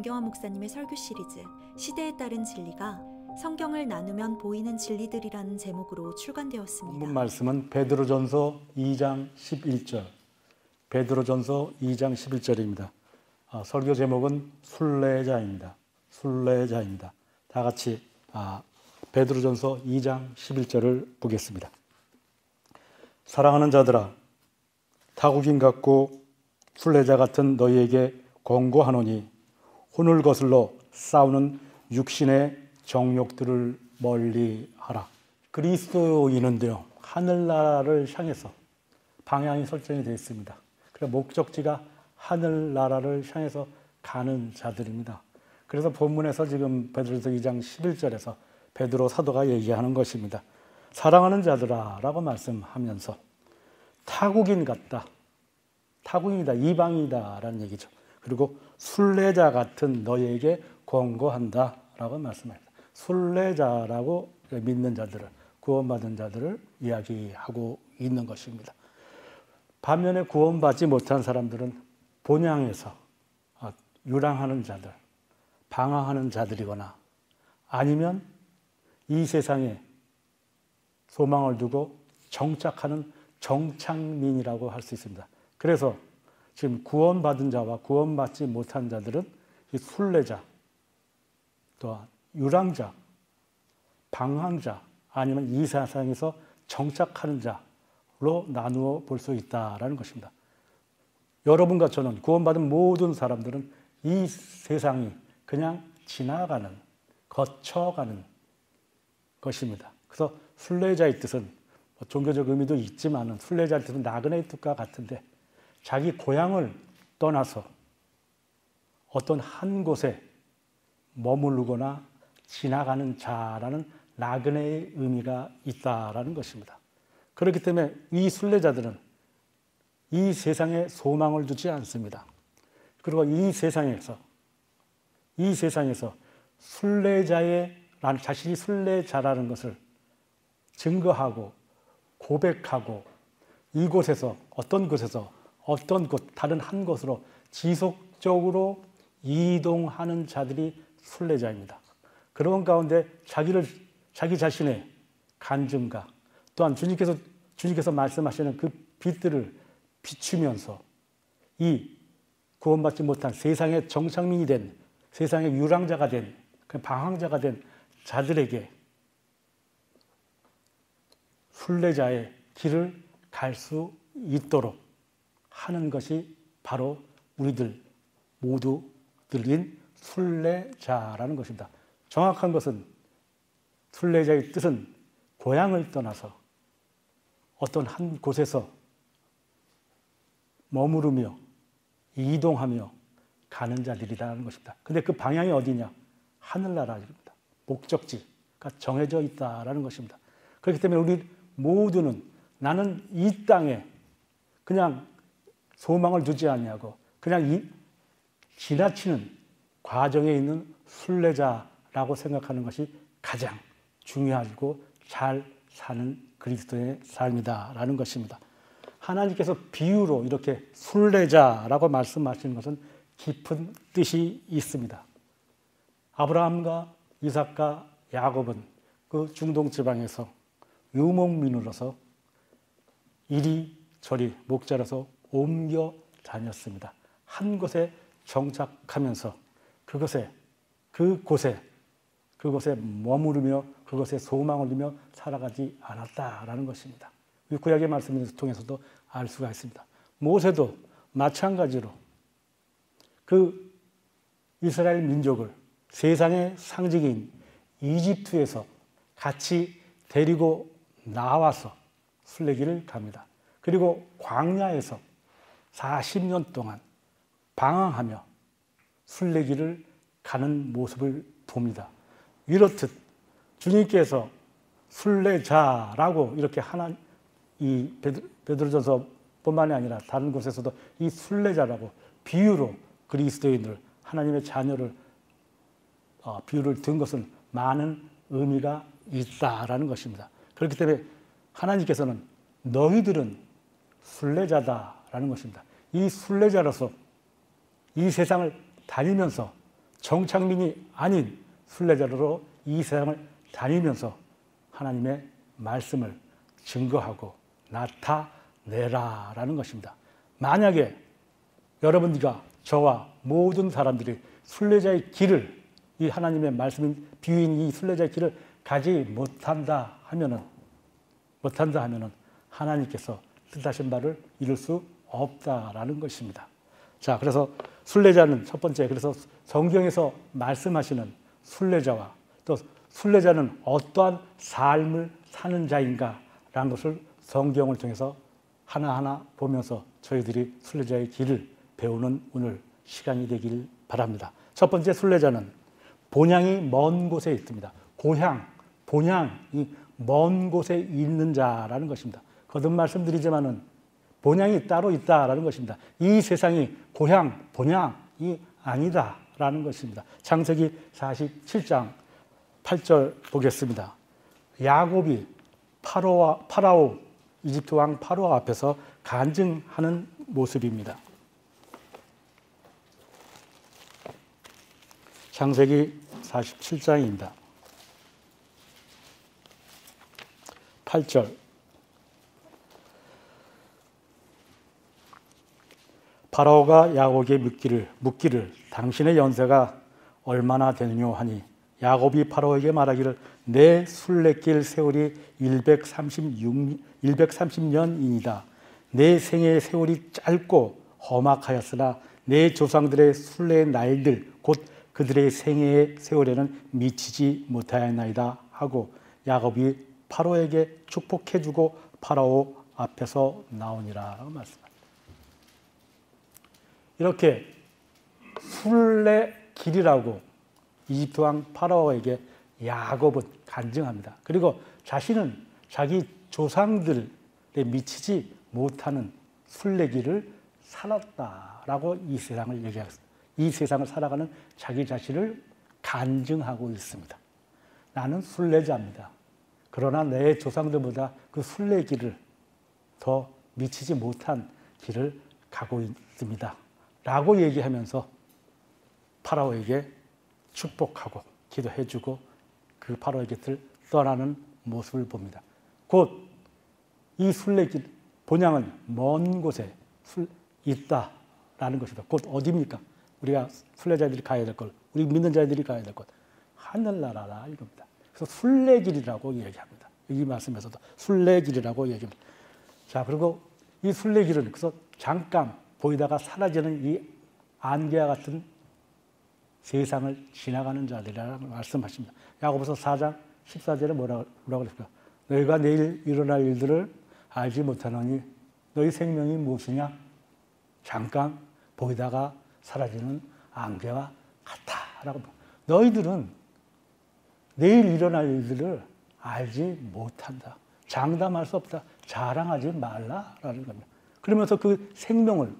정경화 목사님의 설교 시리즈 시대에 따른 진리가 성경을 나누면 보이는 진리들이라는 제목으로 출간되었습니다. 본문 말씀은 베드로전서 2장 11절, 베드로전서 2장 11절입니다. 설교 제목은 순례자입니다. 순례자입니다. 다 같이 베드로전서 2장 11절을 보겠습니다. 사랑하는 자들아, 타국인 같고 순례자 같은 너희에게 권고하노니 혼을 거슬러 싸우는 육신의 정욕들을 멀리하라. 그리스도인은요, 하늘나라를 향해서 방향이 설정이 되어 있습니다. 그래서 목적지가 하늘나라를 향해서 가는 자들입니다. 그래서 본문에서 지금 베드로전서 2장 11절에서 베드로 사도가 얘기하는 것입니다. 사랑하는 자들아 라고 말씀하면서 타국인 같다, 타국인이다, 이방이다 라는 얘기죠. 그리고 순례자 같은 너희에게 권고한다 라고 말씀합니다. 순례자라고 믿는 자들을, 구원받은 자들을 이야기하고 있는 것입니다. 반면에 구원받지 못한 사람들은 본향에서 유랑하는 자들, 방황하는 자들이거나 아니면 이 세상에 소망을 두고 정착하는 정착민이라고 할 수 있습니다. 그래서 지금 구원받은 자와 구원받지 못한 자들은 이 순례자, 또한 유랑자, 방황자, 아니면 이 세상에서 정착하는 자로 나누어 볼 수 있다는 것입니다. 여러분과 저는, 구원받은 모든 사람들은 이 세상이 그냥 지나가는, 거쳐가는 것입니다. 그래서 순례자의 뜻은 종교적 의미도 있지만 순례자의 뜻은 나그네의 뜻과 같은데 자기 고향을 떠나서 어떤 한 곳에 머무르거나 지나가는 자라는 나그네의 의미가 있다라는 것입니다. 그렇기 때문에 이 순례자들은 이 세상에 소망을 두지 않습니다. 그리고 이 세상에서 자신이 순례자라는 것을 증거하고 고백하고 이곳에서 어떤 곳, 다른 한 곳으로 지속적으로 이동하는 자들이 순례자입니다. 그런 가운데 자기 자신의 간증과 또한 주님께서 말씀하시는 그 빛들을 비추면서 이 구원받지 못한 세상의 정착민이 된, 세상의 유랑자가 된, 방황자가 된 자들에게 순례자의 길을 갈 수 있도록 하는 것이 바로 우리들 모두들인 순례자라는 것입니다. 정확한 것은 순례자의 뜻은 고향을 떠나서 어떤 한 곳에서 머무르며 이동하며 가는 자들이라는 것입니다. 근데 그 방향이 어디냐? 하늘나라입니다. 목적지가 정해져 있다라는 것입니다. 그렇기 때문에 우리 모두는 나는 이 땅에 그냥 소망을 두지 아니하고 그냥 지나치는 과정에 있는 순례자라고 생각하는 것이 가장 중요하고 잘 사는 그리스도의 삶이다라는 것입니다. 하나님께서 비유로 이렇게 순례자라고 말씀하시는 것은 깊은 뜻이 있습니다. 아브라함과 이삭과 야곱은 그 중동 지방에서 유목민으로서 이리저리 목자라서 옮겨 다녔습니다. 한 곳에 정착하면서 그곳에 머무르며 그곳에 소망을 두며 살아가지 않았다라는 것입니다. 구약의 말씀을 통해서도 알 수가 있습니다. 모세도 마찬가지로 그 이스라엘 민족을 세상의 상징인 이집트에서 같이 데리고 나와서 순례길을 갑니다. 그리고 광야에서 40년 동안 방황하며 순례길을 가는 모습을 봅니다. 이렇듯 주님께서 순례자라고 이렇게 이 베드로전서뿐만이 아니라 다른 곳에서도 이 순례자라고 비유로 그리스도인들, 하나님의 자녀를 비유를 든 것은 많은 의미가 있다라는 것입니다. 그렇기 때문에 하나님께서는 너희들은 순례자다라는 것입니다. 이 순례자로서 이 세상을 다니면서 정착민이 아닌 순례자로 이 세상을 다니면서 하나님의 말씀을 증거하고 나타내라라는 것입니다. 만약에 여러분들과 저와 모든 사람들이 순례자의 길을, 이 하나님의 말씀인 비유인 이 순례자의 길을 가지 못한다 하면은 하나님께서 뜻하신 바를 이룰 수 없다라는 것입니다. 자, 그래서 순례자는 첫 번째, 그래서 성경에서 말씀하시는 순례자와 또 순례자는 어떠한 삶을 사는 자인가라는 것을 성경을 통해서 하나하나 보면서 저희들이 순례자의 길을 배우는 오늘 시간이 되길 바랍니다. 첫 번째, 순례자는 본향이 먼 곳에 있습니다. 본향이 먼 곳에 있는 자라는 것입니다. 거듭 말씀드리지만은 본향이 따로 있다라는 것입니다. 이 세상이 본향이 아니다라는 것입니다. 창세기 47장 8절 보겠습니다. 야곱이 파라오, 이집트 왕 파라오 앞에서 간증하는 모습입니다. 창세기 47장입니다. 8절. 파라오가 야곱에게 묻기를 당신의 연세가 얼마나 되느냐 하니 야곱이 파라오에게 말하기를 내 순례길 세월이 130년이니이다. 내 생애의 세월이 짧고 험악하였으나 내 조상들의 순례의 날들 곧 그들의 생애의 세월에는 미치지 못하였나이다 하고 야곱이 파라오에게 축복해주고 파라오 앞에서 나오니라 말씀합니다. 이렇게 순례길이라고 이집트 왕 파라오에게 야곱은 간증합니다. 그리고 자신은 자기 조상들에 미치지 못하는 순례길을 살았다라고 이 세상을 얘기하겠습니다. 이 세상을 살아가는 자기 자신을 간증하고 있습니다. 나는 순례자입니다. 그러나 내 조상들보다 그 순례길을 더 미치지 못한 길을 가고 있습니다. 라고 얘기하면서 파라오에게 축복하고 기도해주고 그 파라오의 곁을 떠나는 모습을 봅니다. 곧 이 순례길, 본향은 먼 곳에 있다라는 것이다. 곧 어디입니까? 우리가 순례자들이 가야 될 것, 우리 믿는 자들이 가야 될 것, 하늘나라라 이겁니다. 그래서 순례길이라고 얘기합니다. 이 말씀에서도 순례길이라고 얘기합니다. 자, 그리고 이 순례길은 그래서 잠깐 보이다가 사라지는 이 안개와 같은 세상을 지나가는 자들이라는 말씀하십니다. 야고보서 4장 14절에 뭐라고 그랬을까? 너희가 내일 일어날 일들을 알지 못하노니 너희 생명이 무엇이냐? 잠깐 보이다가 사라지는 안개와 같다라고. 너희들은 내일 일어날 일들을 알지 못한다. 장담할 수 없다. 자랑하지 말라라는 겁니다. 그러면서 그 생명을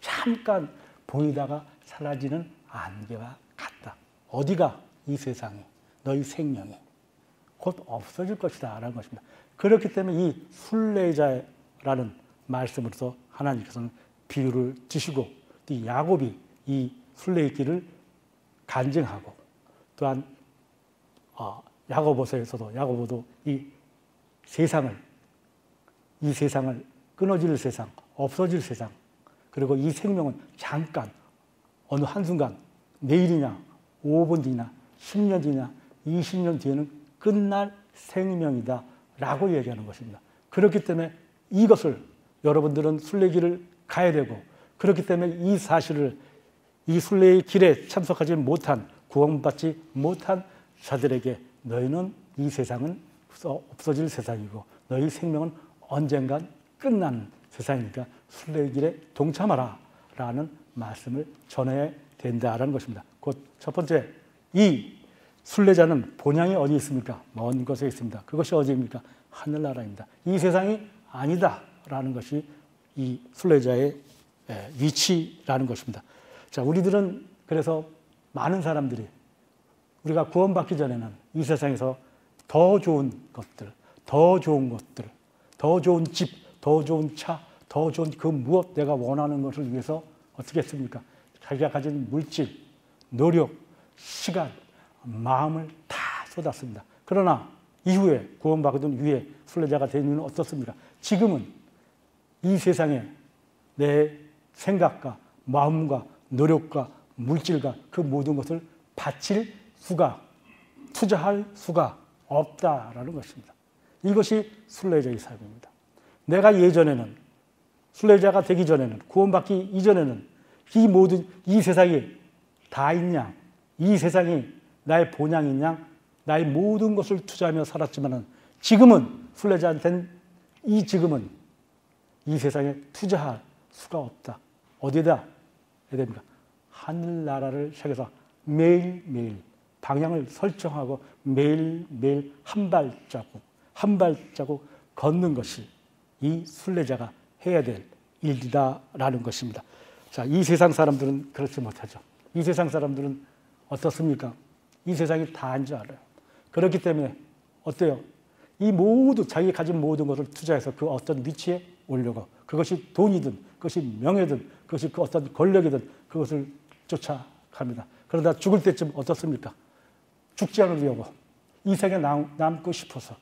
잠깐 보이다가 사라지는 안개와 같다. 어디가? 이 세상이, 너희 생명이 곧 없어질 것이다 라는 것입니다. 그렇기 때문에 이 순례자라는 말씀으로서 하나님께서는 비유를 주시고 이 야곱이 이 순례의 길을 간증하고 또한 야고보도 이 세상을 끊어질 세상, 없어질 세상, 그리고 이 생명은 잠깐 어느 한순간 내일이냐 5분 뒤나 10년 뒤나 20년 뒤에는 끝날 생명이다 라고 얘기하는 것입니다. 그렇기 때문에 이것을 여러분들은 순례길을 가야 되고, 그렇기 때문에 이 사실을 이 순례의 길에 참석하지 못한, 구원받지 못한 자들에게 너희는 이 세상은 없어질 세상이고 너희 생명은 언젠간 끝나는 세상이니까 순례의 길에 동참하라 라는 말씀을 전해야 된다라는 것입니다. 곧 첫 번째, 이 순례자는 본향이 어디 있습니까? 먼 곳에 있습니다. 그것이 어디입니까? 하늘나라입니다. 이 세상이 아니다라는 것이 이 순례자의 위치라는 것입니다. 자, 우리들은 그래서 많은 사람들이 우리가 구원받기 전에는 이 세상에서 더 좋은 것들, 더 좋은 집, 더 좋은 차, 더 좋은 그 무엇 내가 원하는 것을 위해서 어떻게 했습니까? 자기가 가진 물질, 노력, 시간, 마음을 다 쏟았습니다. 그러나 이후에 구원받은 후에 순례자가 된 이유는 어떻습니까? 지금은 이 세상에 내 생각과 마음과 노력과 물질과 그 모든 것을 바칠 수가, 투자할 수가 없다라는 것입니다. 이것이 순례자의 삶입니다. 내가 예전에는 순례자가 되기 전에는, 구원받기 이전에는 이 모든 이 세상이 다 있냐, 이 세상이 나의 본향이냐, 나의 모든 것을 투자하며 살았지만은 지금은 순례자한테는 지금은 이 세상에 투자할 수가 없다. 어디에다 해야 됩니까? 하늘나라를 향해서 매일매일 방향을 설정하고 매일매일 한 발자국 걷는 것이 이 순례자가 해야 될 일이다라는 것입니다. 자, 이 세상 사람들은 그렇지 못하죠. 이 세상 사람들은 어떻습니까? 이 세상이 다인 줄 알아요. 그렇기 때문에 어때요? 이 모두 자기 가진 모든 것을 투자해서 그 어떤 위치에 오려고, 그것이 돈이든 그것이 명예든 그것이 그 어떤 권력이든 그것을 쫓아갑니다. 그러다 죽을 때쯤 어떻습니까? 죽지 않으려고 이 세상에 남고 싶어서,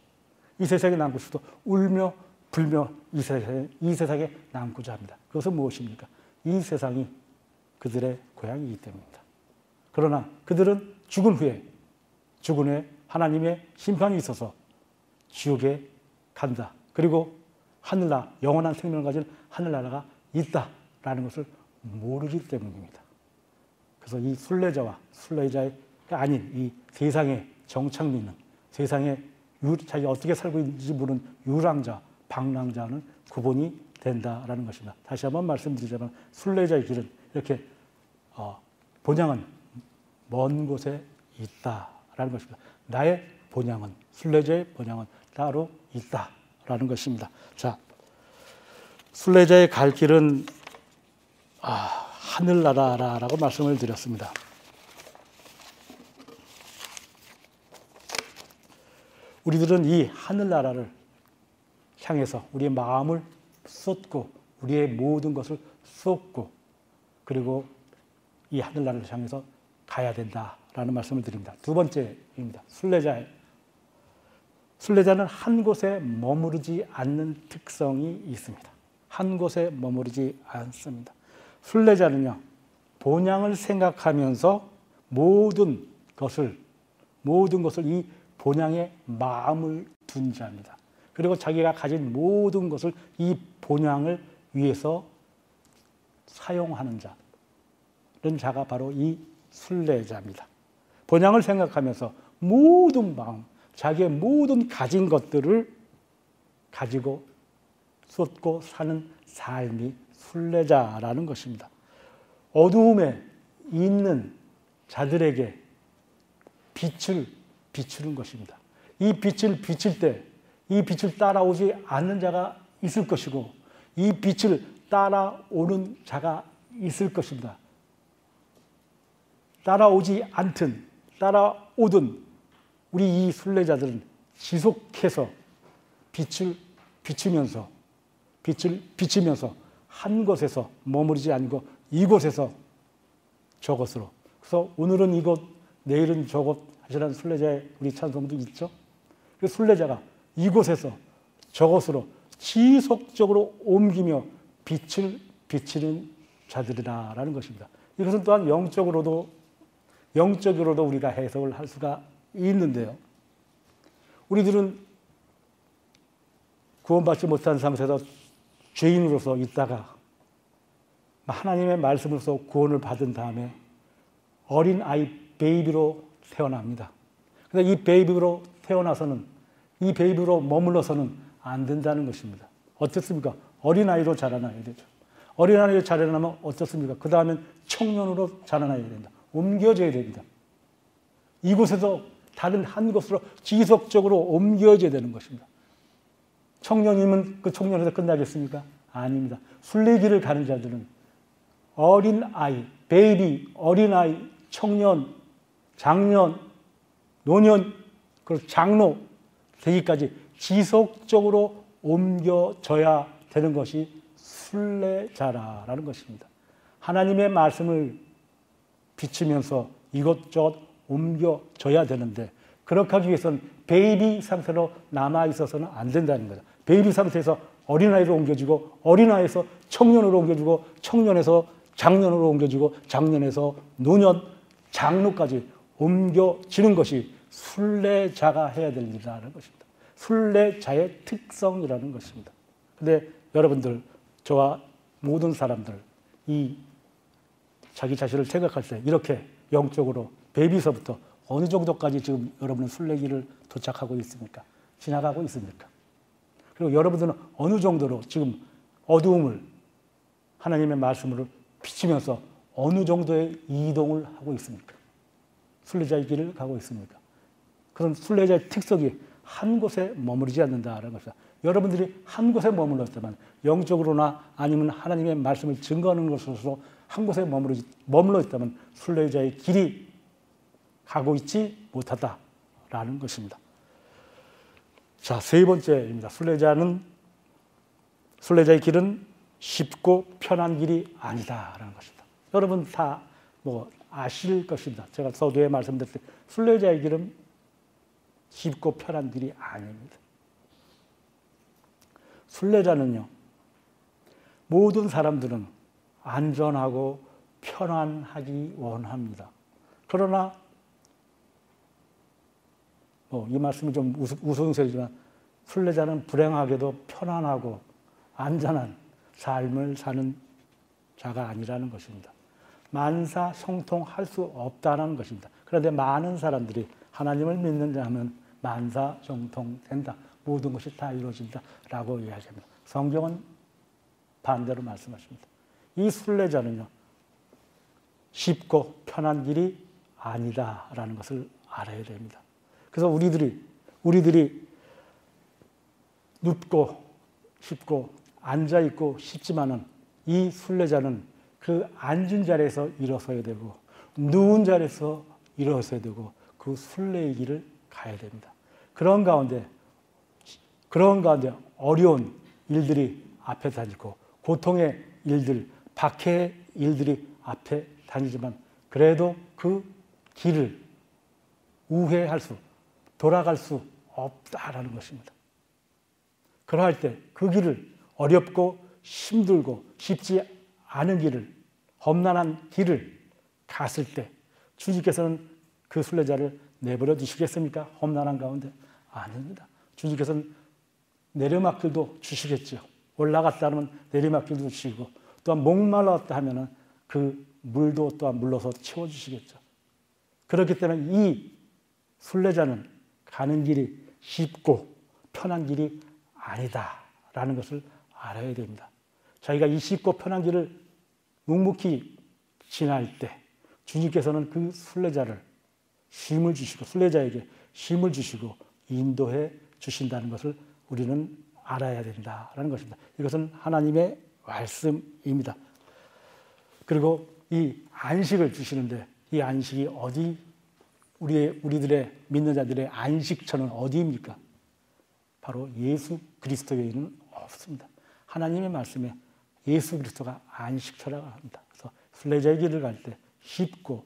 이 세상에 남고 싶어서 울며 불며 이 세상에 남고자 합니다. 그것은 무엇입니까? 이 세상이 그들의 고향이기 때문입니다. 그러나 그들은 죽은 후에 하나님의 심판이 있어서 지옥에 간다. 그리고 하늘나라, 영원한 생명을 가진 하늘나라가 있다라는 것을 모르기 때문입니다. 그래서 이 순례자와 순례자가 아닌 이 세상에 정착 믿는, 세상에 자기 어떻게 살고 있는지 모르는 유랑자, 방랑자는 구분이 된다라는 것입니다. 다시 한번 말씀드리자면 순례자의 길은 이렇게 본향은 먼 곳에 있다라는 것입니다. 나의 본향은, 순례자의 본향은 따로 있다라는 것입니다. 자, 순례자의 갈 길은 하늘나라라고 말씀을 드렸습니다. 우리들은 이 하늘나라를 향해서 우리의 마음을 쏟고 우리의 모든 것을 쏟고 그리고 이 하늘나라를 향해서 가야 된다라는 말씀을 드립니다. 두 번째입니다. 순례자는 한 곳에 머무르지 않는 특성이 있습니다. 한 곳에 머무르지 않습니다. 순례자는요, 본향을 생각하면서 모든 것을 이 본향에 마음을 둔 자입니다. 그리고 자기가 가진 모든 것을 이 본향을 위해서 사용하는 자, 이런 자가 바로 이 순례자입니다. 본향을 생각하면서 모든 마음, 자기의 모든 가진 것들을 가지고 쏟고 사는 삶이 순례자라는 것입니다. 어두움에 있는 자들에게 빛을 비추는 것입니다. 이 빛을 비칠 때 이 빛을 따라오지 않는 자가 있을 것이고 이 빛을 따라오는 자가 있을 것입니다. 따라오지 않든 따라오든 우리 이 순례자들은 지속해서 빛을 비추면서 한 곳에서 머무르지 않고 이곳에서 저곳으로, 그래서 오늘은 이곳 내일은 저곳 하시라는 순례자의 우리 찬송도 있죠. 그 순례자가 이곳에서 저곳으로 지속적으로 옮기며 빛을 비치는 자들이라는 것입니다. 이것은 또한 영적으로도 우리가 해석을 할 수가 있는데요. 우리들은 구원받지 못한 상태에서 죄인으로서 있다가 하나님의 말씀으로서 구원을 받은 다음에 어린 아이 베이비로 태어납니다. 그런데 이 베이비로 태어나서는 이 베이비로 머물러서는 안 된다는 것입니다. 어떻습니까? 어린아이로 자라나야 되죠. 어린아이로 자라나면 어떻습니까? 그 다음엔 청년으로 자라나야 된다. 옮겨져야 됩니다. 이곳에서 다른 한 곳으로 지속적으로 옮겨져야 되는 것입니다. 청년이면 그 청년에서 끝나겠습니까? 아닙니다. 순례길을 가는 자들은 어린아이, 베이비, 어린아이, 청년, 장년, 노년, 그리고 장로 되기까지 지속적으로 옮겨져야 되는 것이 순례자라는 것입니다. 하나님의 말씀을 비치면서 이것저것 옮겨져야 되는데 그렇게 하기 위해서는 베이비 상태로 남아있어서는 안 된다는 거죠. 베이비 상태에서 어린아이로 옮겨지고 어린아이에서 청년으로 옮겨지고 청년에서 장년으로 옮겨지고 장년에서 노년, 장로까지 옮겨지는 것이 순례자가 해야 될 일이라는 것입니다. 순례자의 특성이라는 것입니다. 근데 여러분들, 저와 모든 사람들, 이 자기 자신을 생각할 때 이렇게 영적으로 베이비서부터 어느 정도까지 지금 여러분은 순례길을 도착하고 있습니까? 지나가고 있습니까? 그리고 여러분들은 어느 정도로 지금 어두움을 하나님의 말씀으로 비치면서 어느 정도의 이동을 하고 있습니까? 순례자의 길을 가고 있습니까? 그런 순례자의 특성이 한 곳에 머무르지 않는다라는 것이다. 여러분들이 한 곳에 머물렀다면 영적으로나 아니면 하나님의 말씀을 증거하는 것으로서 한 곳에 머물러 있다면 순례자의 길이 가고 있지 못하다라는 것입니다. 자, 세 번째입니다. 순례자의 길은 쉽고 편한 길이 아니다라는 것입니다. 여러분 다 아실 것입니다. 제가 서두에 말씀드릴 때 순례자의 길은 쉽고 편한 길이 아닙니다. 순례자는요, 모든 사람들은 안전하고 편안하기 원합니다. 그러나 이 말씀이 좀 우스갯소리지만 순례자는 불행하게도 편안하고 안전한 삶을 사는 자가 아니라는 것입니다. 만사형통할 수 없다는 것입니다. 그런데 많은 사람들이 하나님을 믿는다 하면 만사형통된다. 모든 것이 다 이루어진다라고 이야기합니다. 성경은 반대로 말씀하십니다. 이 순례자는요, 쉽고 편한 길이 아니다라는 것을 알아야 됩니다. 그래서 우리들이 눕고 싶고 앉아있고 싶지만은 이 순례자는 그 앉은 자리에서 일어서야 되고 누운 자리에서 일어서야 되고 그 순례의 길을 가야 됩니다. 그런 가운데 어려운 일들이 앞에 다니고 고통의 일들, 박해의 일들이 앞에 다니지만 그래도 그 길을 돌아갈 수 없다라는 것입니다. 그러할 때 그 길을 어렵고 힘들고 쉽지 않은 길을, 험난한 길을 갔을 때 주님께서는 그 순례자를 내버려 두시겠습니까? 험난한 가운데? 아닙니다. 주님께서는 내리막길도 주시겠죠. 올라갔다 하면 내리막길도 주시고 또한 목말랐다 하면 그 물도 또한 물러서 채워주시겠죠. 그렇기 때문에 이 순례자는 가는 길이 쉽고 편한 길이 아니다라는 것을 알아야 됩니다. 자기가 이 쉽고 편한 길을 묵묵히 지날 때 주님께서는 그 순례자에게 힘을 주시고 인도해 주신다는 것을 우리는 알아야 된다라는 것입니다. 이것은 하나님의 말씀입니다. 그리고 이 안식을 주시는데 이 안식이 어디 우리들의 믿는 자들의 안식처는 어디입니까? 바로 예수 그리스도 외에는 없습니다. 하나님의 말씀에 예수 그리스도가 안식처라고 합니다. 그래서 순례자의 길을 갈 때 쉽고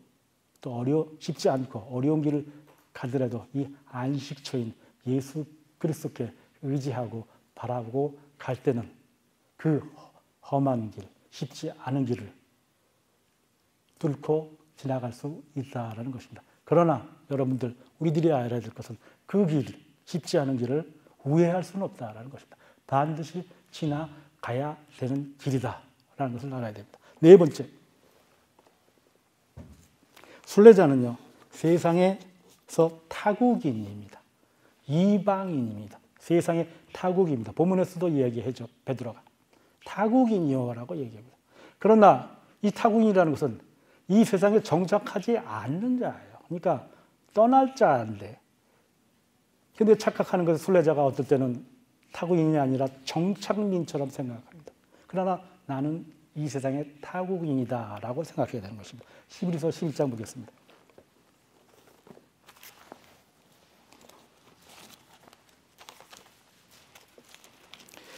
또 쉽지 않고 어려운 길을 가더라도 이 안식처인 예수 그리스도께 의지하고 바라보고 갈 때는 그 험한 길, 쉽지 않은 길을 뚫고 지나갈 수 있다라는 것입니다. 그러나 여러분들, 우리들이 알아야 될 것은 그 길, 쉽지 않은 길을 우회할 수는 없다라는 것입니다. 반드시 지나가야 되는 길이다라는 것을 알아야 됩니다. 네 번째, 순례자는요, 세상에서 타국인입니다. 이방인입니다. 세상의 타국입니다. 본문에서도 이야기하죠. 베드로가 타국인이요라고 얘기합니다. 그러나 이 타국인이라는 것은 이 세상에 정착하지 않는 자예요. 그러니까 떠날 자인데, 근데 착각하는 것은 순례자가 어떨 때는 타국인이 아니라 정착민처럼 생각합니다. 그러나 나는 이 세상의 타국인이다라고 생각해야 되는 것입니다. 히브리서 11장 보겠습니다.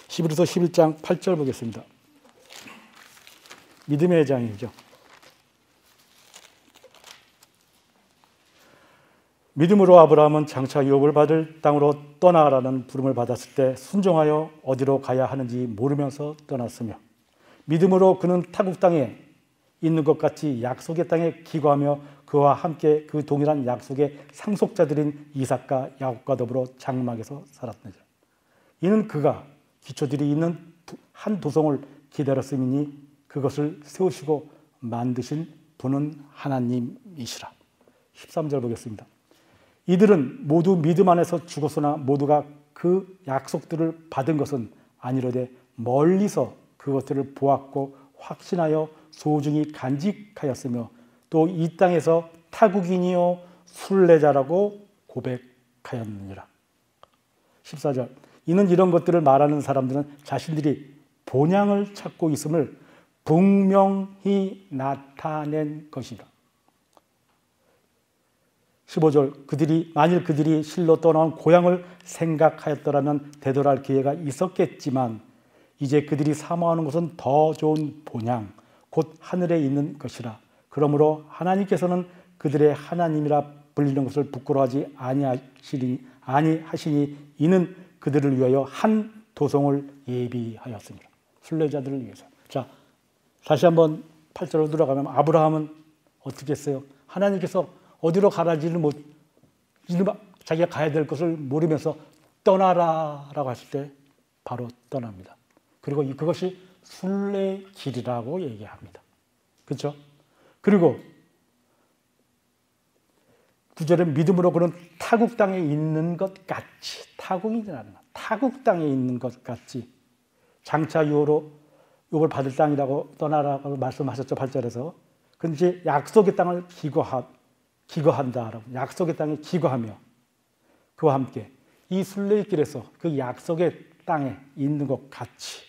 히브리서 11장 8절 보겠습니다. 믿음의 장이죠. 믿음으로 아브라함은 장차 유업을 받을 땅으로 떠나가라는 부름을 받았을 때 순종하여 어디로 가야 하는지 모르면서 떠났으며, 믿음으로 그는 타국 땅에 있는 것 같이 약속의 땅에 기거하며 그와 함께 그 동일한 약속의 상속자들인 이삭과 야곱과 더불어 장막에서 살았느니라. 이는 그가 기초들이 있는 한 도성을 기다렸음이니 그것을 세우시고 만드신 분은 하나님이시라. 13절 보겠습니다. 이들은 모두 믿음 안에서 죽었으나 모두가 그 약속들을 받은 것은 아니로되 멀리서 그것들을 보았고 확신하여 소중히 간직하였으며 또 이 땅에서 타국인이요 순례자라고 고백하였느니라. 14절. 이는 이런 것들을 말하는 사람들은 자신들이 본향을 찾고 있음을 분명히 나타낸 것이라. 15절. 만일 그들이 실로 떠나온 고향을 생각하였더라면 되돌아갈 기회가 있었겠지만 이제 그들이 사모하는 것은 더 좋은 본향 곧 하늘에 있는 것이라. 그러므로 하나님께서는 그들의 하나님이라 불리는 것을 부끄러워하지 아니하시니 이는 그들을 위하여 한 도성을 예비하였습니다. 순례자들을 위해서. 자, 다시 한번 8절로 들어가면 아브라함은 어떻게 했어요? 하나님께서 어디로 가라지를 자기가 가야 될 것을 모르면서 떠나라라고 했을 때 바로 떠납니다. 그리고 그것이 순례길이라고 얘기합니다. 그렇죠? 그리고 9절에 믿음으로 그는 타국 땅에 있는 것 같이, 타국이라는 타국 땅에 있는 것 같이 장차 유업을 받을 땅이라고 떠나라고 말씀하셨죠. 8절에서. 그런데 약속의 땅을 기거한다라고, 약속의 땅에 기거하며 그와 함께 이 순례의 길에서 그 약속의 땅에 있는 것 같이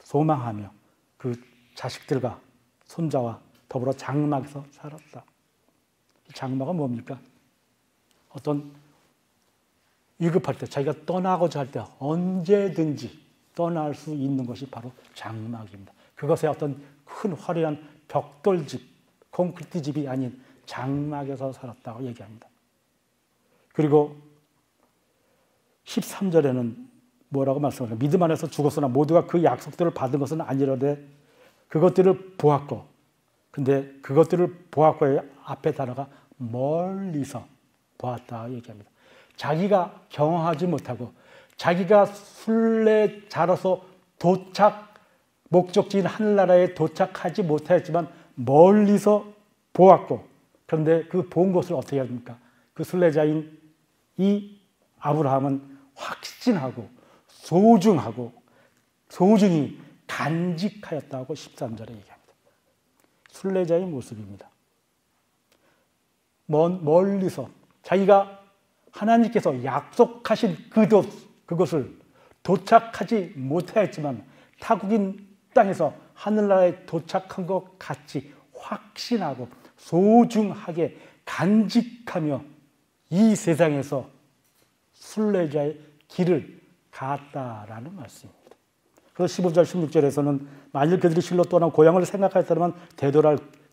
소망하며 그 자식들과 손자와 더불어 장막에서 살았다. 장막은 뭡니까? 어떤 위급할 때, 자기가 떠나고자 할 때 언제든지 떠날 수 있는 것이 바로 장막입니다. 그것에 어떤 큰 화려한 벽돌집, 콘크리트 집이 아닌 장막에서 살았다고 얘기합니다. 그리고 13절에는 뭐라고 말씀하세요? 믿음 안에서 죽었으나 모두가 그 약속들을 받은 것은 아니로되 그것들을 보았고, 근데 그것들을 보았고의 앞에 단어가 멀리서 보았다 얘기합니다. 자기가 경험하지 못하고 자기가 순례자로서 목적지인 하늘나라에 도착하지 못하였지만 멀리서 보았고, 그런데 그 본 것을 어떻게 합니까? 그 순례자인 이 아브라함은 확신하고 소중히 간직하였다고 13절에 얘기합니다. 순례자의 모습입니다. 멀리서 자기가 하나님께서 약속하신 그것을 도착하지 못하였지만 타국인 땅에서 하늘나라에 도착한 것 같이 확신하고 소중하게 간직하며 이 세상에서 순례자의 길을 갔다라는 말씀입니다. 그래서 15절 16절에서는 만일 그들이 실로 떠난 고향을 생각하였다면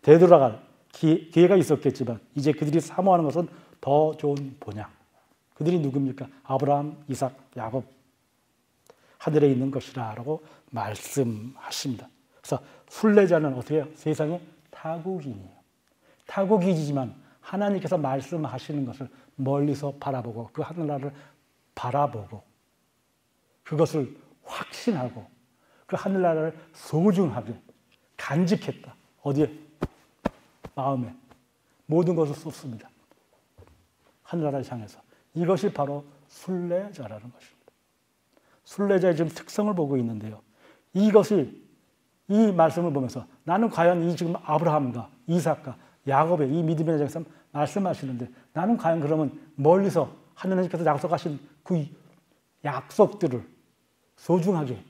되돌아갈 기회가 있었겠지만 이제 그들이 사모하는 것은 더 좋은 본향. 그들이 누굽니까? 아브라함, 이삭, 야곱. 하늘에 있는 것이라고 말씀하십니다. 그래서 순례자는 어떻게 해요? 세상의 타국인이에요. 타국이지만 하나님께서 말씀하시는 것을 멀리서 바라보고 그 하늘나라를 바라보고 그것을 확신하고 그 하늘나라를 소중하게 간직했다. 어디에? 마음에. 모든 것을 쏟습니다. 하늘나라를 향해서. 이것이 바로 순례자라는 것입니다. 순례자의 지금 특성을 보고 있는데요. 이 말씀을 보면서 나는 과연 지금 아브라함과 이삭과 야곱의 이 믿음의 장에서 말씀하시는데 나는 과연 그러면 멀리서 하나님께서 약속하신 그 약속들을 소중하게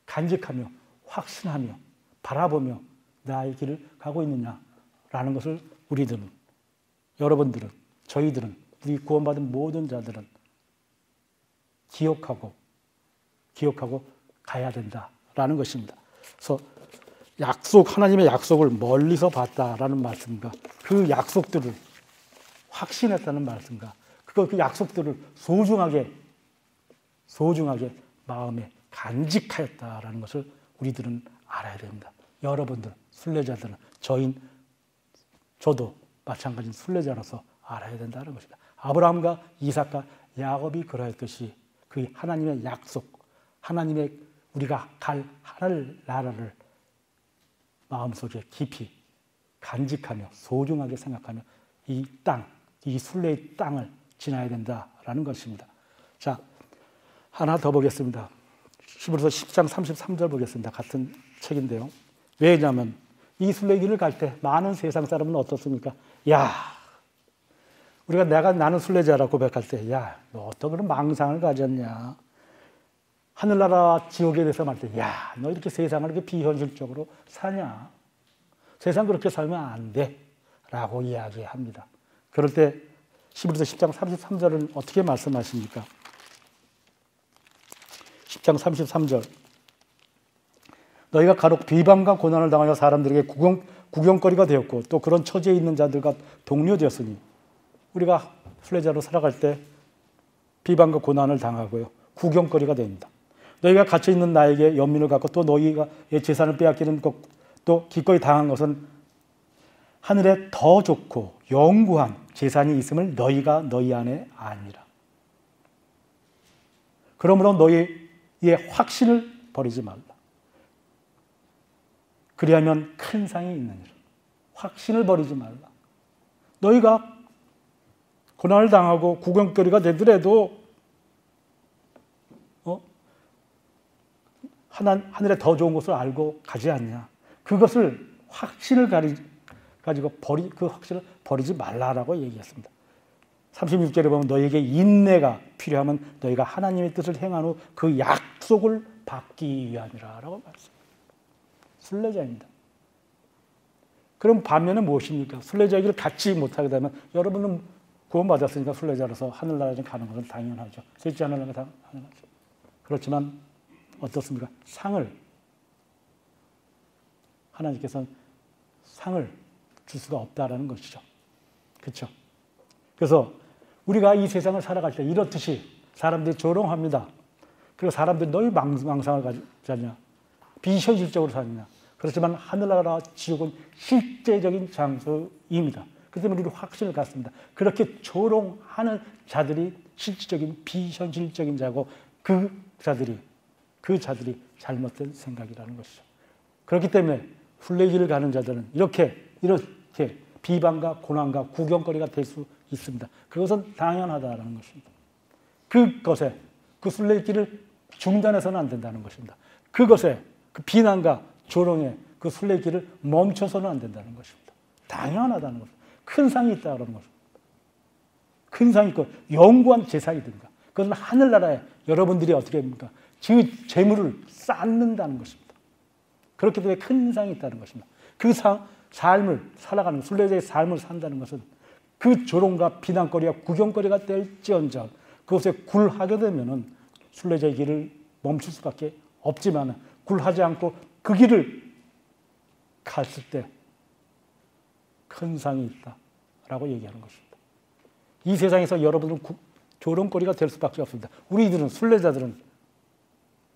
간직하며 확신하며 바라보며 나의 길을 가고 있느냐라는 것을 우리들은, 여러분들은, 저희들은, 우리 구원받은 모든 자들은 기억하고 가야 된다라는 것입니다. 그래서 하나님의 약속을 멀리서 봤다라는 말씀과 그 약속들을 확신했다는 말씀과 그 약속들을 소중하게 마음에 간직하였다라는 것을 우리들은 알아야 됩니다. 여러분들, 순례자들은 저도 마찬가지인 순례자로서 알아야 된다는 것입니다. 아브라함과 이삭과 야곱이 그러했듯이 그 하나님의 약속, 하나님의 우리가 갈 하늘 나라를 마음속에 깊이 간직하며 소중하게 생각하며 이 땅, 이 순례의 땅을 지나야 된다라는 것입니다. 자, 하나 더 보겠습니다. 히브리서 10장 33절 보겠습니다. 같은 책인데요. 왜냐하면 이 순례길을 갈 때 많은 세상 사람은 어떻습니까? 야, 나는 순례자라고 고백할 때, 야, 너 어떤 그런 망상을 가졌냐? 하늘나라 지옥에 대해서 말할 때, 야, 너 이렇게 세상을 이렇게 비현실적으로 사냐? 세상 그렇게 살면 안 돼. 라고 이야기합니다. 그럴 때 히브리서 10장 33절은 어떻게 말씀하십니까? 10장 33절. 너희가 가록 비방과 고난을 당하여 사람들에게 구경거리가 되었고 또 그런 처지에 있는 자들과 동료되었으니 우리가 순례자로 살아갈 때 비방과 고난을 당하고요. 구경거리가 됩니다. 너희가 갇혀있는 나에게 연민을 갖고 또 너희가 재산을 빼앗기는 것 또 기꺼이 당한 것은 하늘에 더 좋고 영구한 재산이 있음을 너희가 너희 안에 아니라. 그러므로 너희의 확신을 버리지 말라. 그리하면 큰 상이 있느니라. 확신을 버리지 말라. 너희가 고난을 당하고 구경거리가 되더라도 하늘에 더 좋은 것을 알고 가지 않냐. 그것을 확신을 가지고 그 확신을 버리지 말라라고 얘기했습니다. 36절에 보면 너희에게 인내가 필요하면 너희가 하나님의 뜻을 행한 후 그 약속을 받기 위함이라고 말씀합니다. 순례자입니다. 그럼 반면에 무엇입니까? 순례자에게 갖지 못하게 되면 여러분은 구원받았으니까 순례자로서 하늘나라에 가는 것은 당연하죠. 셋째 하늘나라가 당연하죠. 그렇지만 어떻습니까? 하나님께서는 상을 줄 수가 없다라는 것이죠. 그렇죠? 그래서 우리가 이 세상을 살아갈 때 이렇듯이 사람들이 조롱합니다. 그리고 사람들이 너희 망상을 가지냐? 비현실적으로 사느냐? 그렇지만 하늘나라 지옥은 실제적인 장소입니다. 그 때문에 우리는 확신을 갖습니다. 그렇게 조롱하는 자들이 실질적인 비현실적인 자고 그 자들이 잘못된 생각이라는 것이죠. 그렇기 때문에 순례길을 가는 자들은 이렇게 비방과 고난과 구경거리가 될 수 있습니다. 그것은 당연하다는 것입니다. 그 순례길을 중단해서는 안 된다는 것입니다. 그것에 그 비난과 조롱에 그 순례길을 멈춰서는 안 된다는 것입니다. 당연하다는 것입니다. 큰 상이 있다는 것입니다. 큰 상이 있고 영구한 재산이든가 그것은 하늘나라에 여러분들이 어떻게 합니까? 그 재물을 쌓는다는 것입니다. 그렇기 때문에 큰 상이 있다는 것입니다. 그 삶을 살아가는 순례자의 삶을 산다는 것은 그 조롱과 비난거리와 구경거리가 될지언정 그것에 굴하게 되면은 순례자의 길을 멈출 수밖에 없지만 굴하지 않고 그 길을 갔을 때 큰 상이 있다라고 얘기하는 것입니다. 이 세상에서 여러분들은 조롱거리가 될 수밖에 없습니다. 우리들은 순례자들은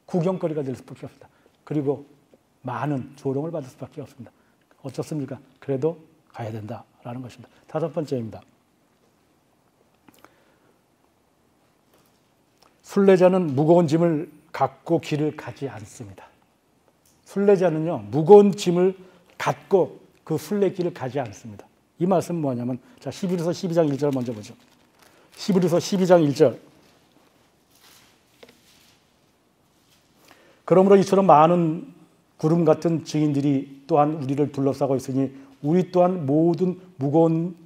구경거리가 될 수밖에 없습니다. 그리고 많은 조롱을 받을 수밖에 없습니다. 어떻습니까? 그래도 가야 된다라는 것입니다. 다섯 번째입니다. 순례자는 무거운 짐을 갖고 길을 가지 않습니다. 순례자는요, 무거운 짐을 갖고 그 순례길을 가지 않습니다. 이 말씀은 뭐냐면, 자, 히브리서 12장 1절 먼저 보죠. 히브리서 12장 1절. 그러므로 이처럼 많은 구름 같은 증인들이 또한 우리를 둘러싸고 있으니 우리 또한 모든 무거운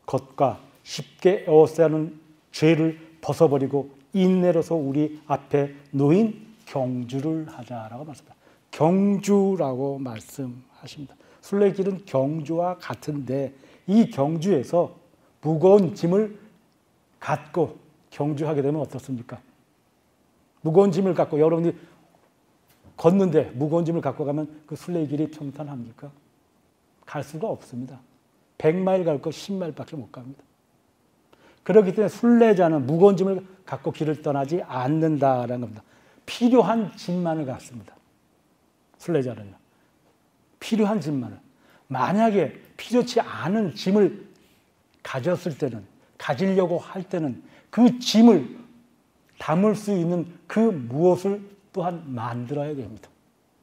것과 쉽게 에워싸는 죄를 벗어버리고 인내로서 우리 앞에 놓인 경주를 하자라고 말씀합니다. 경주라고 말씀하십니다. 순례길은 경주와 같은데 이 경주에서 무거운 짐을 갖고 경주하게 되면 어떻습니까? 무거운 짐을 갖고 여러분이 걷는데 무거운 짐을 갖고 가면 그 순례길이 평탄합니까? 갈 수가 없습니다. 100마일 갈 거 10마일밖에 못 갑니다. 그렇기 때문에 순례자는 무거운 짐을 갖고 길을 떠나지 않는다라는 겁니다. 필요한 짐만을 갖습니다. 순례자는요. 필요한 짐만을. 만약에 필요치 않은 짐을 가졌을 때는, 가지려고 할 때는 그 짐을 담을 수 있는 그 무엇을 또한 만들어야 됩니다.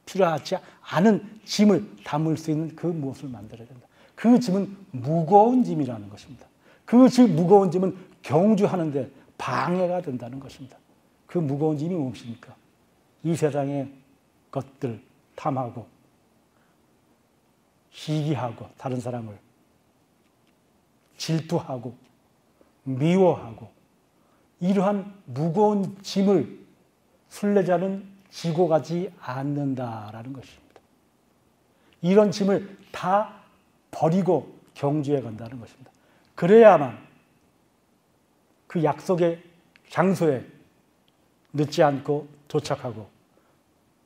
필요하지 않은 짐을 담을 수 있는 그 무엇을 만들어야 된다. 그 짐은 무거운 짐이라는 것입니다. 그 무거운 짐은 경주하는데 방해가 된다는 것입니다. 그 무거운 짐이 무엇입니까? 이 세상의 것들 탐하고 시기하고 다른 사람을 질투하고 미워하고 이러한 무거운 짐을 순례자는 지고 가지 않는다라는 것입니다. 이런 짐을 다 버리고 경주에 간다는 것입니다. 그래야만 그 약속의 장소에 늦지 않고 도착하고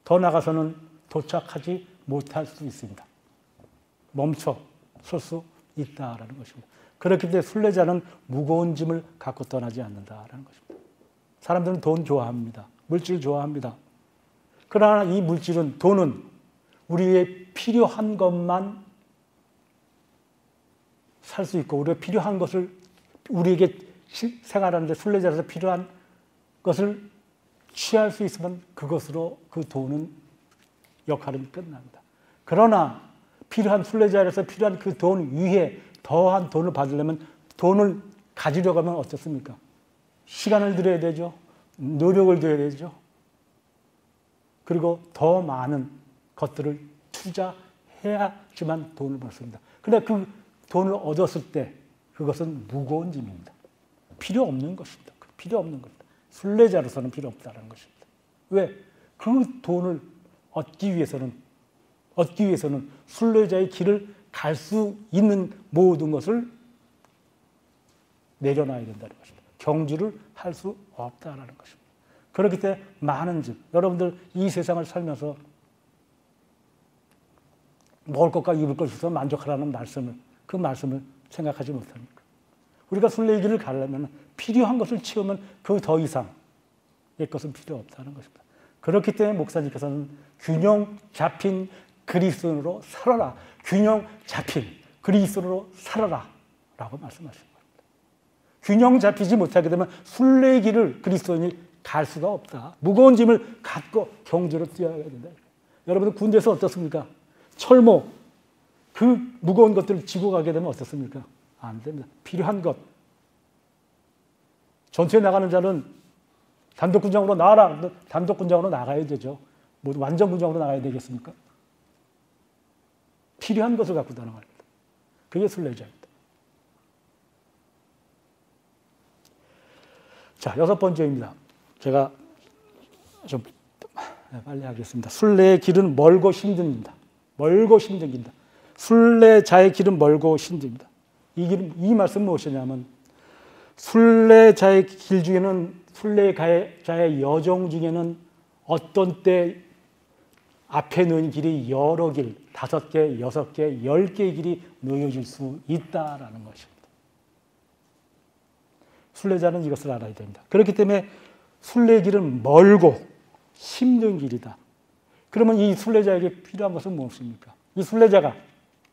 더 나가서는 도착하지 못할 수 있습니다. 멈춰 설 수 있다라는 것입니다. 그렇기 때문에 순례자는 무거운 짐을 갖고 떠나지 않는다라는 것입니다. 사람들은 돈 좋아합니다. 물질 좋아합니다. 그러나 이 물질은, 돈은 우리의 필요한 것만 살 수 있고 우리가 필요한 것을 우리에게 생활하는데 순례자로서 필요한 것을 취할 수 있으면 그것으로 그 돈은 역할은 끝납니다. 그러나 필요한 순례자로서 필요한 그 돈 위에 더한 돈을 받으려면 돈을 가지려고 하면 어떻습니까? 시간을 들여야 되죠. 노력을 들여야 되죠. 그리고 더 많은 것들을 투자해야지만 돈을 벌습니다. 그런데 그 돈을 얻었을 때 그것은 무거운 짐입니다. 필요 없는 것입니다. 필요 없는 것입니다. 순례자로서는 필요 없다는 것입니다. 왜? 그 돈을 얻기 위해서는 순례자의 길을 갈 수 있는 모든 것을 내려놔야 된다는 것입니다. 경주를 할 수 없다는 것입니다. 그렇기 때문에 많은 집, 여러분들 이 세상을 살면서 먹을 것과 입을 것에서 만족하라는 그 말씀을 생각하지 못합니까? 우리가 순례의 길을 가려면 필요한 것을 채우면 그 더 이상의 것은 필요 없다는 것입니다. 그렇기 때문에 목사님께서는 균형 잡힌 그리스도인으로 살아라. 균형 잡힌 그리스도인으로 살아라. 라고 말씀하신 겁니다. 균형 잡히지 못하게 되면 순례의 길을 그리스도인이 갈 수가 없다. 무거운 짐을 갖고 경주로 뛰어야 된다. 여러분들 군대에서 어떻습니까? 철모, 그 무거운 것들을 지고 가게 되면 어떻습니까? 안 됩니다. 필요한 것. 전투에 나가는 자는 단독군장으로 나가라. 단독군장으로 나가야 되죠. 뭐 완전군장으로 나가야 되겠습니까? 필요한 것을 갖고 나가야 됩니다. 그게 순례자입니다. 자, 6번째입니다. 제가 좀 빨리 하겠습니다. 순례의 길은 멀고 힘듭니다. 멀고 힘든 길입니다. 순례자의 길은 멀고 힘듭니다. 이 말씀은 무엇이냐면 순례자의 길 중에는 순례자의 여정 중에는 어떤 때 앞에 놓인 길이 여러 길, 5개, 6개, 10개의 길이 놓여질 수 있다라는 것입니다. 순례자는 이것을 알아야 됩니다. 그렇기 때문에 순례의 길은 멀고 힘든 길이다. 그러면 이 순례자에게 필요한 것은 무엇입니까? 이 순례자가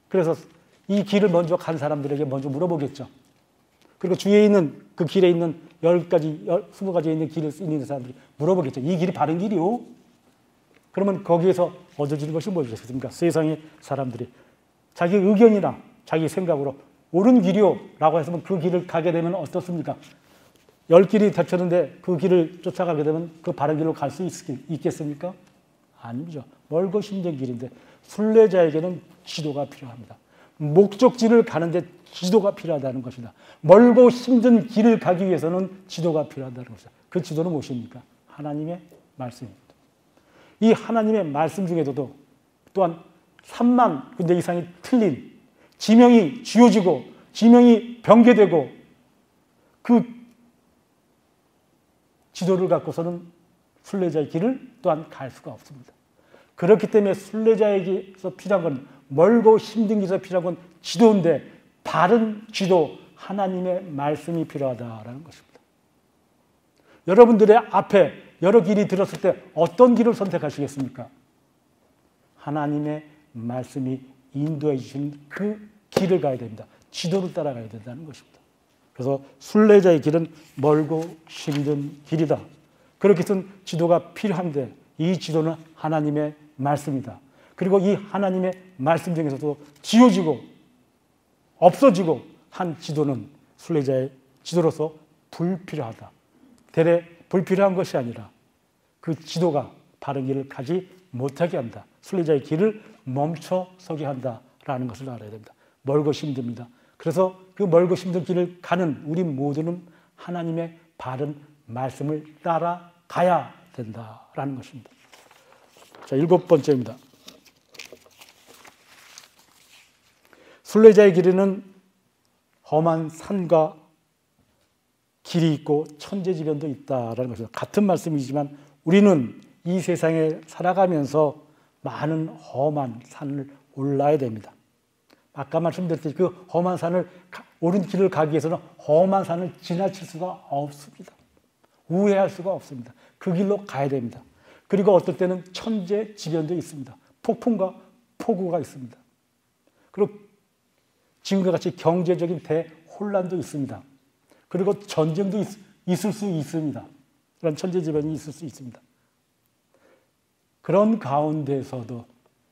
그래서 이 길을 먼저 간 사람들에게 먼저 물어보겠죠. 그리고 주위에 있는 그 길에 있는 10가지, 20가지에 있는 길을 있는 사람들이 물어보겠죠. 이 길이 바른 길이요? 그러면 거기에서 얻어지는 것이 무엇이겠습니까? 세상의 사람들이 자기 의견이나 자기 생각으로 옳은 길이요 라고 했으면 그 길을 가게 되면 어떻습니까? 10길이 닫혔는데 그 길을 쫓아가게 되면 그 바른 길로 갈 수 있겠습니까? 아니죠. 멀고 힘든 길인데 순례자에게는 지도가 필요합니다. 목적지를 가는데 지도가 필요하다는 것이다. 멀고 힘든 길을 가기 위해서는 지도가 필요하다는 것이다. 그 지도는 무엇입니까? 하나님의 말씀입니다. 이 하나님의 말씀 중에서도 또한 3만 군데 이상이 틀린 지명이 지어지고 지명이 변개되고 그 지도를 갖고서는 순례자의 길을 또한 갈 수가 없습니다. 그렇기 때문에 순례자에게서 필요한 건 멀고 힘든 길에서 필요한 건 지도인데 바른 지도, 하나님의 말씀이 필요하다라는 것입니다. 여러분들의 앞에 여러 길이 들었을 때 어떤 길을 선택하시겠습니까? 하나님의 말씀이 인도해 주신 그 길을 가야 됩니다. 지도를 따라가야 된다는 것입니다. 그래서 순례자의 길은 멀고 힘든 길이다. 그렇게 해서 지도가 필요한데 이 지도는 하나님의 말씀이다. 그리고 이 하나님의 말씀 중에서도 지워지고 없어지고 한 지도는 순례자의 지도로서 불필요하다. 대래 불필요한 것이 아니라 그 지도가 바른 길을 가지 못하게 한다. 순례자의 길을 멈춰서게 한다라는 것을 알아야 됩니다. 멀고 힘듭니다. 그래서 그 멀고 힘든 길을 가는 우리 모두는 하나님의 바른 말씀을 따라가야 된다라는 것입니다. 자, 7번째입니다. 순례자의 길에는 험한 산과 길이 있고 천재지변도 있다라는 것입니다. 같은 말씀이지만 우리는 이 세상에 살아가면서 많은 험한 산을 올라야 됩니다. 아까 말씀드렸듯이 그 험한 산을 오른 길을 가기 위해서는 험한 산을 지나칠 수가 없습니다. 우회할 수가 없습니다. 그 길로 가야 됩니다. 그리고 어떨 때는 천재지변도 있습니다. 폭풍과 폭우가 있습니다. 그리고 지금과 같이 경제적인 대혼란도 있습니다. 그리고 전쟁도 있을 수 있습니다. 그런 천재지변이 있을 수 있습니다. 그런 가운데서도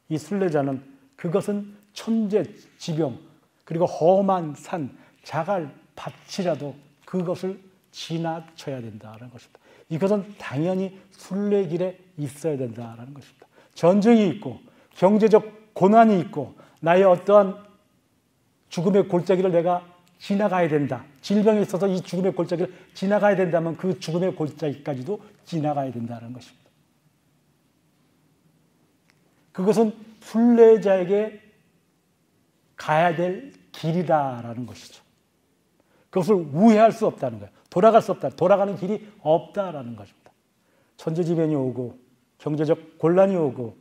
이 순례자는 그것은 천재지변 그리고 험한 산, 자갈밭이라도 그것을 지나쳐야 된다는 것입니다. 이것은 당연히 순례길에 있어야 된다는 것입니다. 전쟁이 있고 경제적 고난이 있고 나의 어떠한 죽음의 골짜기를 내가 지나가야 된다. 질병이 있어서 이 죽음의 골짜기를 지나가야 된다면 그 죽음의 골짜기까지도 지나가야 된다는 것입니다. 그것은 순례자에게 가야 될 길이다라는 것이죠. 그것을 우회할 수 없다는 거예요. 돌아갈 수 없다. 돌아가는 길이 없다라는 것입니다. 천재지변이 오고 경제적 곤란이 오고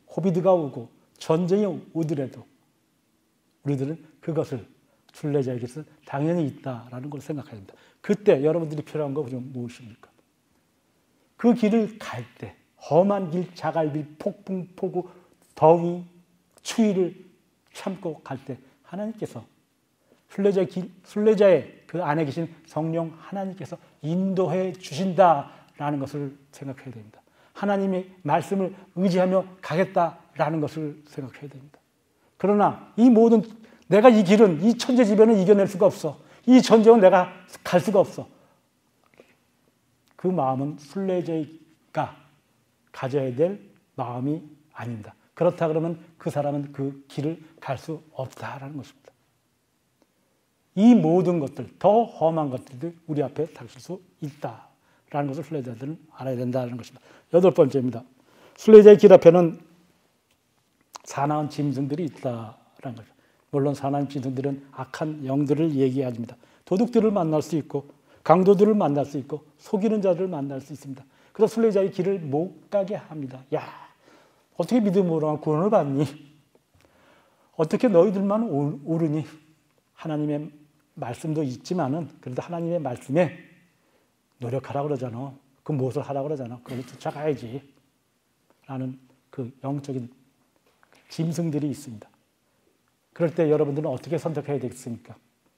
코비드가 오고 전쟁이 오더라도 우리들은 그것을 순례자에게서 당연히 있다라는 걸 생각해야 됩니다. 그때 여러분들이 필요한 거 무엇입니까? 그 길을 갈 때 험한 길, 자갈길, 폭풍, 폭우, 더위, 추위를 참고 갈 때 하나님께서 순례자의 그 안에 계신 성령 하나님께서 인도해 주신다라는 것을 생각해야 됩니다. 하나님의 말씀을 의지하며 가겠다라는 것을 생각해야 됩니다. 그러나 이 모든 내가 이 길은 이 천재지변을 이겨낼 수가 없어. 이 전쟁은 내가 갈 수가 없어. 그 마음은 순례자가 가져야 될 마음이 아닙니다. 그렇다 그러면 그 사람은 그 길을 갈 수 없다라는 것입니다. 이 모든 것들, 더 험한 것들도 우리 앞에 닥칠 수 있다라는 것을 순례자들은 알아야 된다는 것입니다. 8번째입니다. 순례자의 길 앞에는 사나운 짐승들이 있다라는 거죠. 물론 사나운 짐승들은 악한 영들을 얘기합니다. 도둑들을 만날 수 있고 강도들을 만날 수 있고 속이는 자들을 만날 수 있습니다. 그래서 순례자의 길을 못 가게 합니다. 야, 어떻게 믿음으로만 구원을 받니? 어떻게 너희들만 오르니? 하나님의 말씀도 있지만은 그래도 하나님의 말씀에 노력하라고 그러잖아. 그 무엇을 하라고 그러잖아. 그걸 쫓아가야지. 라는 그 영적인 짐승들이 있습니다. 그럴 때 여러분들은 어떻게 선택해야 되겠습니까?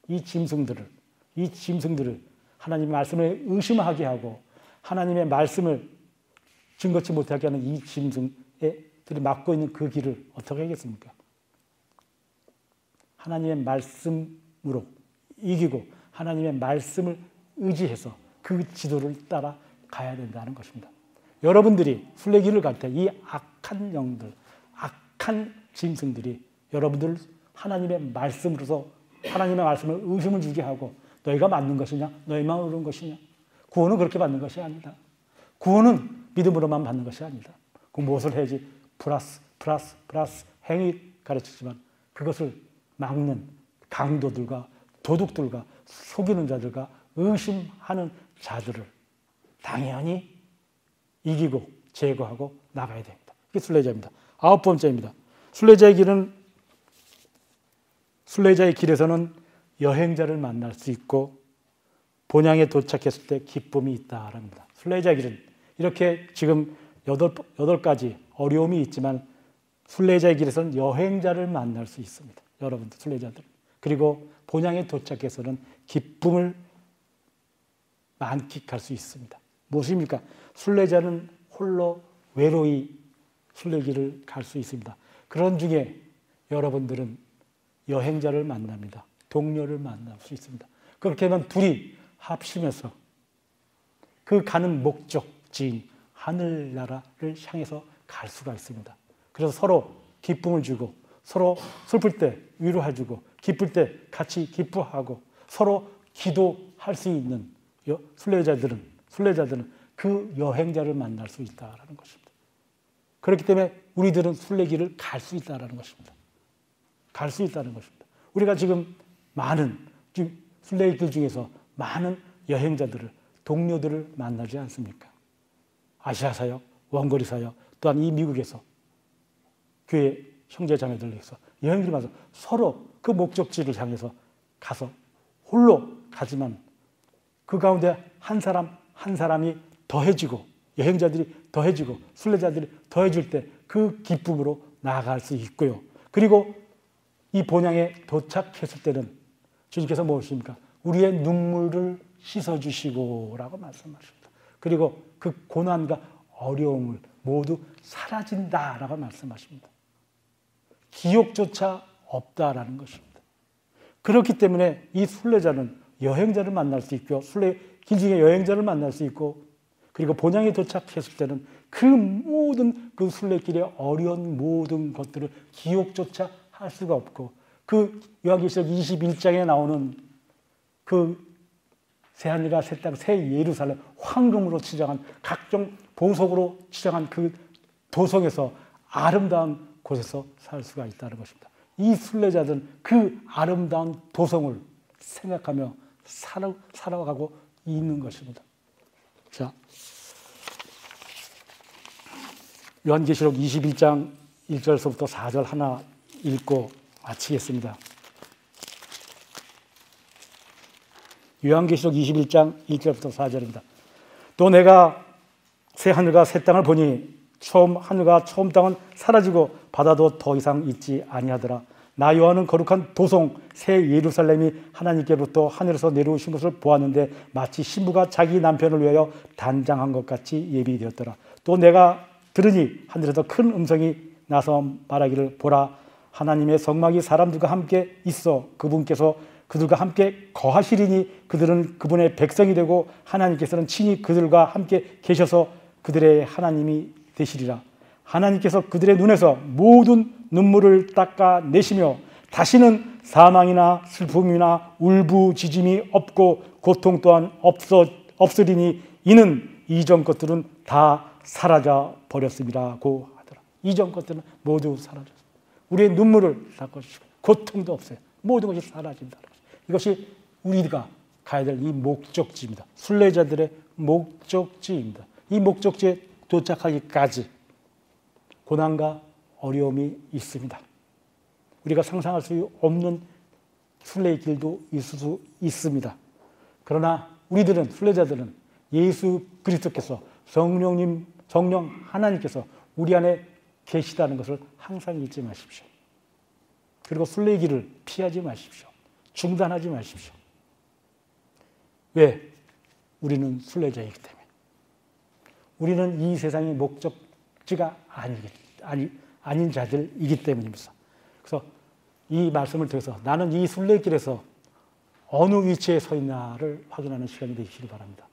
이 짐승들을 하나님의 말씀을 의심하게 하고 하나님의 말씀을 증거치 못하게 하는 이 짐승들이 막고 있는 그 길을 어떻게 하겠습니까? 하나님의 말씀으로 이기고 하나님의 말씀을 의지해서 그 지도를 따라 가야 된다는 것입니다. 여러분들이 순례길을 갈 때 이 악한 영들, 악한 짐승들이 여러분들을 하나님의 말씀으로서 하나님의 말씀을 의심을 주게 하고 너희가 맞는 것이냐? 너희만 옳은 것이냐? 구원은 그렇게 받는 것이 아니다. 구원은 믿음으로만 받는 것이 아니다. 그 무엇을 해야지? 플러스 행위 가르치지만 그것을 막는 강도들과 도둑들과 속이는 자들과 의심하는 자들을 당연히 이기고 제거하고 나가야 됩니다. 이게 순례자입니다. 9번째입니다. 순례자의 길에서는 여행자를 만날 수 있고 본향에 도착했을 때 기쁨이 있다랍니다. 순례자 길은 이렇게 지금 8가지 어려움이 있지만 순례자의 길에서는 여행자를 만날 수 있습니다. 여러분들 순례자들. 그리고 본향에 도착해서는 기쁨을 만끽할 수 있습니다. 무엇입니까? 순례자는 홀로 외로이 순례길을 갈 수 있습니다. 그런 중에 여러분들은 여행자를 만납니다. 동료를 만날 수 있습니다. 그렇게 하면 둘이 합심해서 그 가는 목적지인 하늘나라를 향해서 갈 수가 있습니다. 그래서 서로 기쁨을 주고 서로 슬플 때 위로해주고 기쁠 때 같이 기뻐하고 서로 기도할 수 있는 순례자들은 그 여행자를 만날 수 있다는 것입니다. 그렇기 때문에 우리들은 순례길을 갈 수 있다는 것입니다. 갈 수 있다는 것입니다. 우리가 지금 많은 순례길 중에서 많은 여행자들을 동료들을 만나지 않습니까? 아시아 사역, 원거리 사역, 또한 이 미국에서 교회 형제 자매들에서 여행을 가서 서로 그 목적지를 향해서 가서 홀로 가지만 그 가운데 한 사람이 더해지고 여행자들이 더해지고 순례자들이 더해질 때 그 기쁨으로 나아갈 수 있고요. 그리고 이 본향에 도착했을 때는 주님께서 무엇입니까? 우리의 눈물을 씻어주시고 라고 말씀하십니다. 그리고 그 고난과 어려움을 모두 사라진다라고 말씀하십니다. 기억조차 없다라는 것입니다. 그렇기 때문에 이 순례자는 여행자를 만날 수 있고 길 중에 여행자를 만날 수 있고 그리고 본향에 도착했을 때는 그 모든 그 순례길의 어려운 모든 것들을 기억조차 할 수가 없고 그 요한계시록 21장에 나오는 그 새하늘과 새 땅, 새 예루살렘 황금으로 치장한 각종 보석으로 치장한 그 도성에서 아름다운 곳에서 살 수가 있다는 것입니다. 이 순례자들은 그 아름다운 도성을 생각하며 살아가고 있는 것입니다. 자, 요한계시록 21장 1절서부터 4절 하나 읽고 마치겠습니다. 요한계시록 21장 1절부터 4절입니다. 또 내가 새 하늘과 새 땅을 보니 처음 하늘과 처음 땅은 사라지고 바다도 더 이상 있지 아니하더라. 나 요한은 거룩한 도성 새 예루살렘이 하나님께로부터 하늘에서 내려오신 것을 보았는데 마치 신부가 자기 남편을 위하여 단장한 것 같이 예비되었더라. 또 내가 들으니 하늘에서 큰 음성이 나서 말하기를 보라 하나님의 성막이 사람들과 함께 있어 그분께서 그들과 함께 거하시리니 그들은 그분의 백성이 되고 하나님께서는 친히 그들과 함께 계셔서 그들의 하나님이 되시리라. 하나님께서 그들의 눈에서 모든 눈물을 닦아내시며 다시는 사망이나 슬픔이나 울부짖음이 없고 고통 또한 없으리니 이는 이전 것들은 다 사라져 버렸음이라고 하더라. 이전 것들은 모두 사라졌습니다. 우리의 눈물을 닦아주시고 고통도 없어요. 모든 것이 사라진다. 이것이 우리가 가야 될 이 목적지입니다. 순례자들의 목적지입니다. 이 목적지에 도착하기까지 고난과 어려움이 있습니다. 우리가 상상할 수 없는 순례의 길도 있을 수 있습니다. 그러나 우리들은 순례자들은 예수 그리스도께서 성령 하나님께서 우리 안에 계시다는 것을 항상 잊지 마십시오. 그리고 순례의 길을 피하지 마십시오. 중단하지 마십시오. 왜? 우리는 순례자이기 때문에. 우리는 이 세상의 목적지가 아닌 자들이기 때문입니다. 그래서 이 말씀을 통해서 나는 이 순례길에서 어느 위치에 서 있나를 확인하는 시간이 되시길 바랍니다.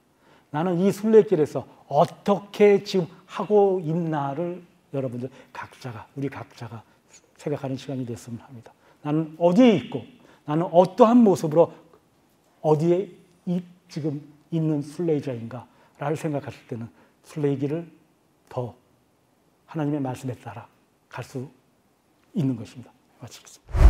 나는 이 순례길에서 어떻게 지금 하고 있나를 여러분들 우리 각자가 생각하는 시간이 됐으면 합니다. 나는 어디에 있고 나는 어떠한 모습으로 어디에 지금 있는 순례자인가를 생각하실 때는 순례의 길을 더 하나님의 말씀에 따라 갈 수 있는 것입니다. 마치겠습니다.